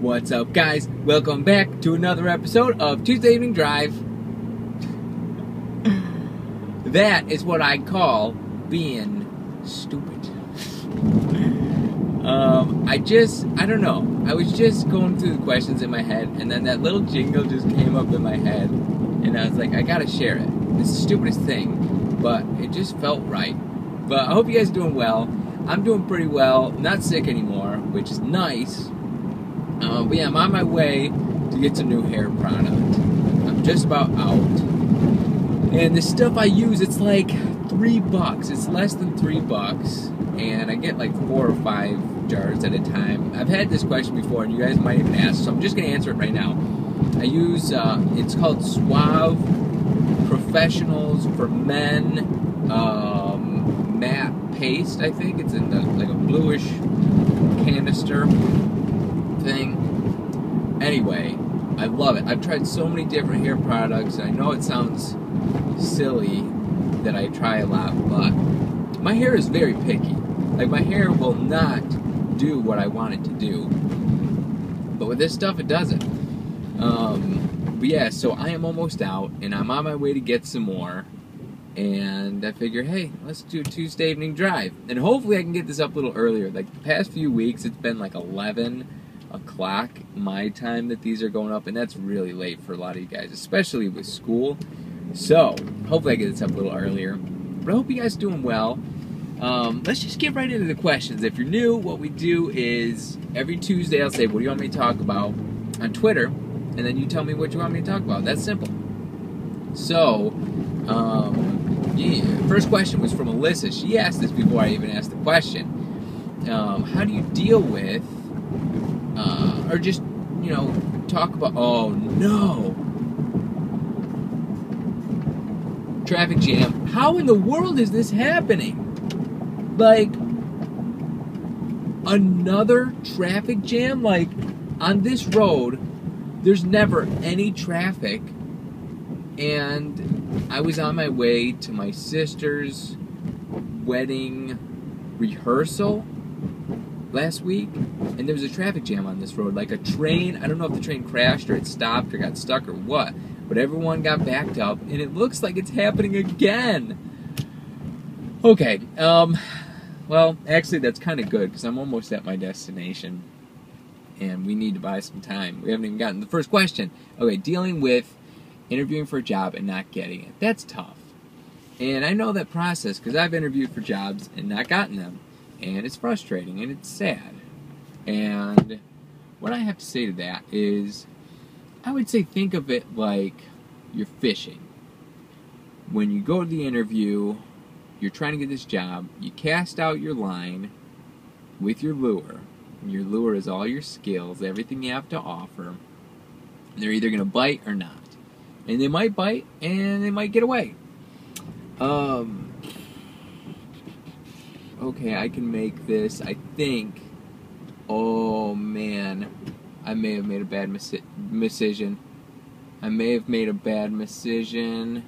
What's up, guys? Welcome back to another episode of Tuesday Evening Drive. That is what I call being stupid. I don't know. I was just going through the questions in my head, and then that little jingle just came up in my head, and I was like, I gotta share it. It's the stupidest thing, but it just felt right. But I hope you guys are doing well. I'm doing pretty well. Not sick anymore, which is nice. But yeah, I'm on my way to get some new hair product. I'm just about out. And the stuff I use, it's like $3. It's less than $3. And I get like 4 or 5 jars at a time. I've had this question before, and you guys might even ask, so I'm just going to answer it right now. I use, it's called Suave Professionals for Men Matte Paste, I think. It's in like a bluish canister thing. Anyway, I love it. I've tried so many different hair products, and I know it sounds silly that I try a lot, but my hair is very picky. Like, my hair will not do what I want it to do, but with this stuff it doesn't. But yeah, so I am almost out, and I'm on my way to get some more, and I figure, hey, let's do a Tuesday Evening Drive, and hopefully I can get this up a little earlier. Like, the past few weeks it's been like 11 o'clock my time that these are going up, and that's really late for a lot of you guys, especially with school. So hopefully I get this up a little earlier, but I hope you guys are doing well. Let's just get right into the questions. If you're new, what we do is every Tuesday I'll say, what do you want me to talk about on Twitter, and then you tell me what you want me to talk about. That's simple. So yeah, first question was from Alyssa. She asked this before I even asked the question. How do you deal with or just, talk about, oh no, traffic jam. How in the world is this happening? Like, another traffic jam? Like, on this road, there's never any traffic, and I was on my way to my sister's wedding rehearsal last week, and there was a traffic jam on this road. Like a train, I don't know if the train crashed or it stopped or got stuck or what, but everyone got backed up, and it looks like it's happening again. Okay, well, actually that's kind of good, because I'm almost at my destination, and we need to buy some time. We haven't even gotten the first question. Okay, dealing with interviewing for a job and not getting it. That's tough. And I know that process, because I've interviewed for jobs and not gotten them. And it's frustrating, and it's sad. And what I have to say to that is, I would say think of it like you're fishing. When you go to the interview, you're trying to get this job, you cast out your line with your lure. And your lure is all your skills, everything you have to offer. And they're either going to bite or not. And they might bite, and they might get away. Okay, I can make this, I think. Oh, man. I may have made a bad decision. I may have made a bad decision.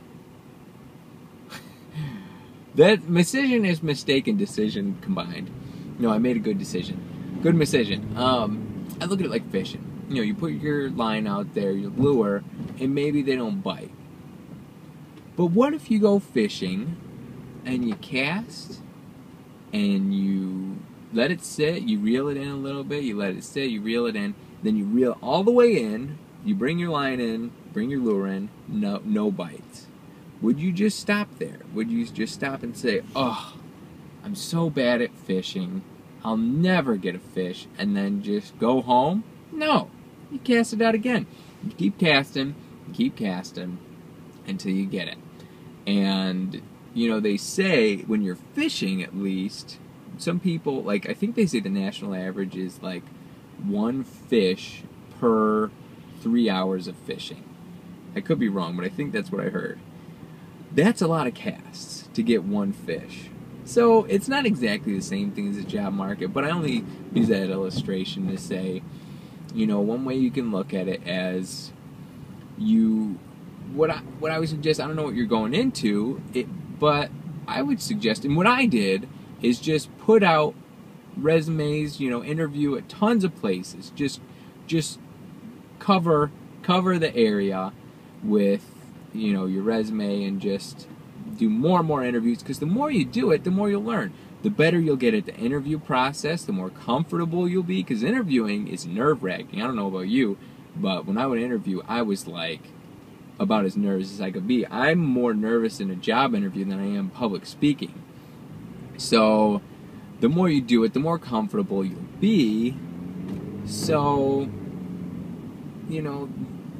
That decision is mistaken decision combined. No, I made a good decision. Good decision. I look at it like fishing. You put your line out there, your lure, and maybe they don't bite. But what if you go fishing, and you cast, and you let it sit, you reel it in a little bit, you let it sit, you reel it in, then you reel all the way in, you bring your line in, bring your lure in, no bites. Would you just stop there? Would you just stop and say, oh, I'm so bad at fishing, I'll never get a fish, and then just go home? No. You cast it out again. You keep casting until you get it. And they say when you're fishing, at least, some people, like, I think they say the national average is like 1 fish per 3 hours of fishing. I could be wrong, but I think that's what I heard. That's a lot of casts to get 1 fish. So it's not exactly the same thing as the job market, but I only use that illustration to say, one way you can look at it as what I would suggest, I don't know what you're going into, but I would suggest, and what I did, is just put out resumes, interview at tons of places. Just just cover the area with, you know, your resume, and just do more and more interviews, because the more you do it, the more you'll learn. The better you'll get at the interview process, the more comfortable you'll be, because interviewing is nerve-wracking. I don't know about you, but when I would interview, I was like about as nervous as I could be. I'm more nervous in a job interview than I am public speaking. So the more you do it, the more comfortable you'll be. So, you know,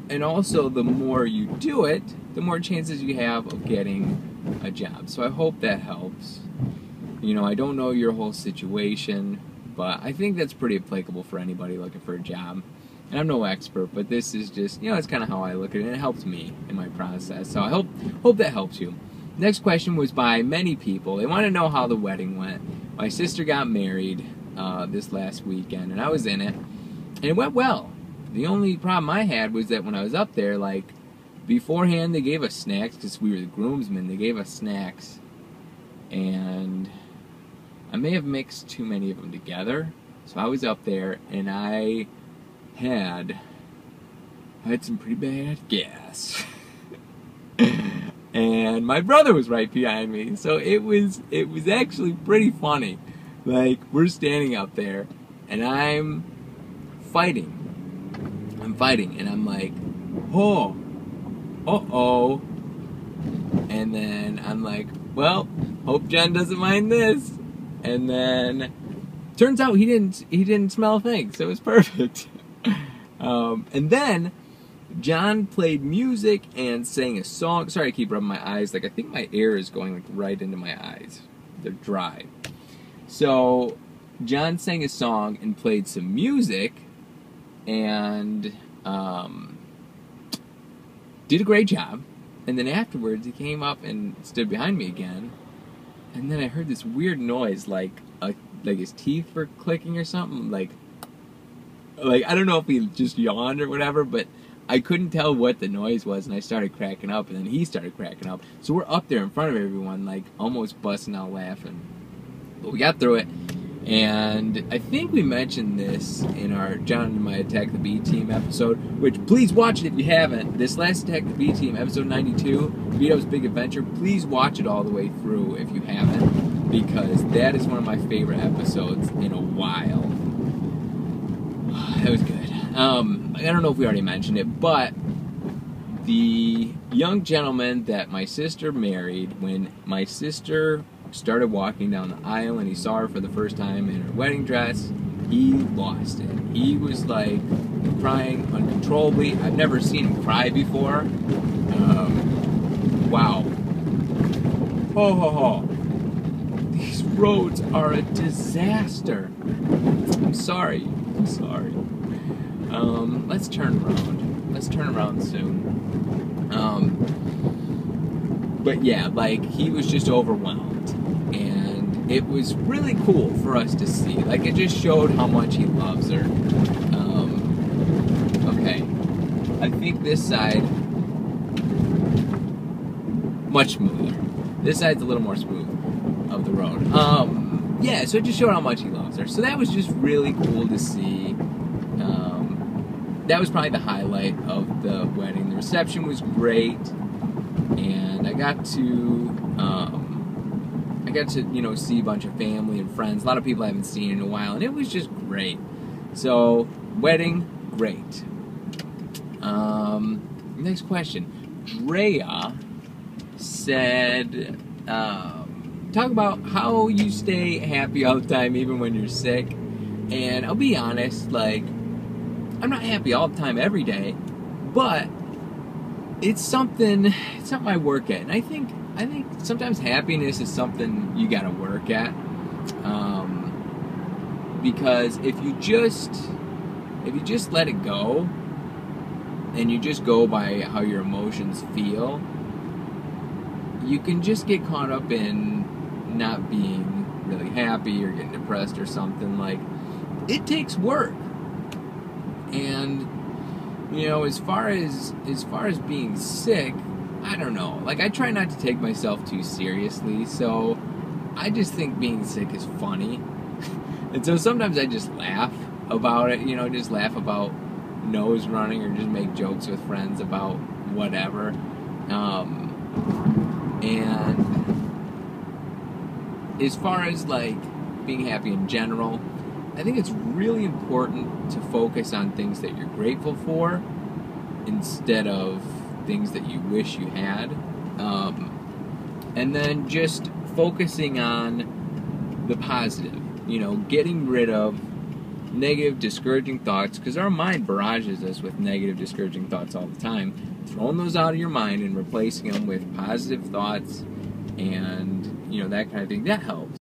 and also the more you do it, the more chances you have of getting a job. So I hope that helps. You know, I don't know your whole situation, but I think that's pretty applicable for anybody looking for a job. And I'm no expert, but this is just, you know, it's kind of how I look at it, and it helps me in my process. So I hope that helps you. Next question was by many people. They want to know how the wedding went. My sister got married this last weekend, and I was in it, and it went well. The only problem I had was that when I was up there, like, beforehand they gave us snacks, because we were the groomsmen. They gave us snacks, and I may have mixed too many of them together. So I was up there, and I had some pretty bad gas. And my brother was right behind me, so it was actually pretty funny. Like, we're standing up there, and I'm fighting, and I'm like, oh, uh-oh, and then I'm like, well, hope John doesn't mind this, and then turns out he didn't smell a thing, so it was perfect. And then John played music and sang a song. Sorry, I keep rubbing my eyes. Like, I think my air is going like right into my eyes. They're dry. So John sang a song and played some music, and did a great job. And then afterwards, he came up and stood behind me again. And then I heard this weird noise, like his teeth were clicking or something. Like I don't know if he just yawned or whatever, but I couldn't tell what the noise was, and I started cracking up, and then he started cracking up. So we're up there in front of everyone, like, almost busting out laughing. But we got through it, and I think we mentioned this in our John and My Attack the B Team episode, which, please watch it if you haven't. This last Attack the B Team, episode 92, Vito's Big Adventure, please watch it all the way through if you haven't, because that is one of my favorite episodes in a while. That was good. I don't know if we already mentioned it, but the young gentleman that my sister married, when my sister started walking down the aisle and he saw her for the first time in her wedding dress, he lost it. He was like crying uncontrollably. I've never seen him cry before. Wow. Ho ho ho. These roads are a disaster. I'm sorry. Let's turn around. Let's turn around soon. But yeah, like, he was just overwhelmed. And it was really cool for us to see. Like, it just showed how much he loves her. Okay. I think this side, much smoother. This side's a little more smooth of the road. Yeah, so it just showed how much he loves her. So that was just really cool to see. That was probably the highlight of the wedding. The reception was great, and I got to you know, see a bunch of family and friends. A lot of people I haven't seen in a while, and it was just great. So, wedding, great. Next question. Drea said, talk about how you stay happy all the time, even when you're sick. And I'll be honest, like, I'm not happy all the time every day, but it's something I work at. And I think sometimes happiness is something you gotta work at. Because if you just let it go, and you just go by how your emotions feel, you can just get caught up in not being really happy or getting depressed or something. Like, it takes work. And, you know, as far as being sick, I don't know. Like, I try not to take myself too seriously, so I just think being sick is funny. And so sometimes I just laugh about it, you know, just laugh about nose running or just make jokes with friends about whatever. And as far as like being happy in general, I think it's really important to focus on things that you're grateful for instead of things that you wish you had. And then just focusing on the positive, getting rid of negative, discouraging thoughts, because our mind barrages us with negative, discouraging thoughts all the time. Throwing those out of your mind and replacing them with positive thoughts and, that kind of thing, that helps.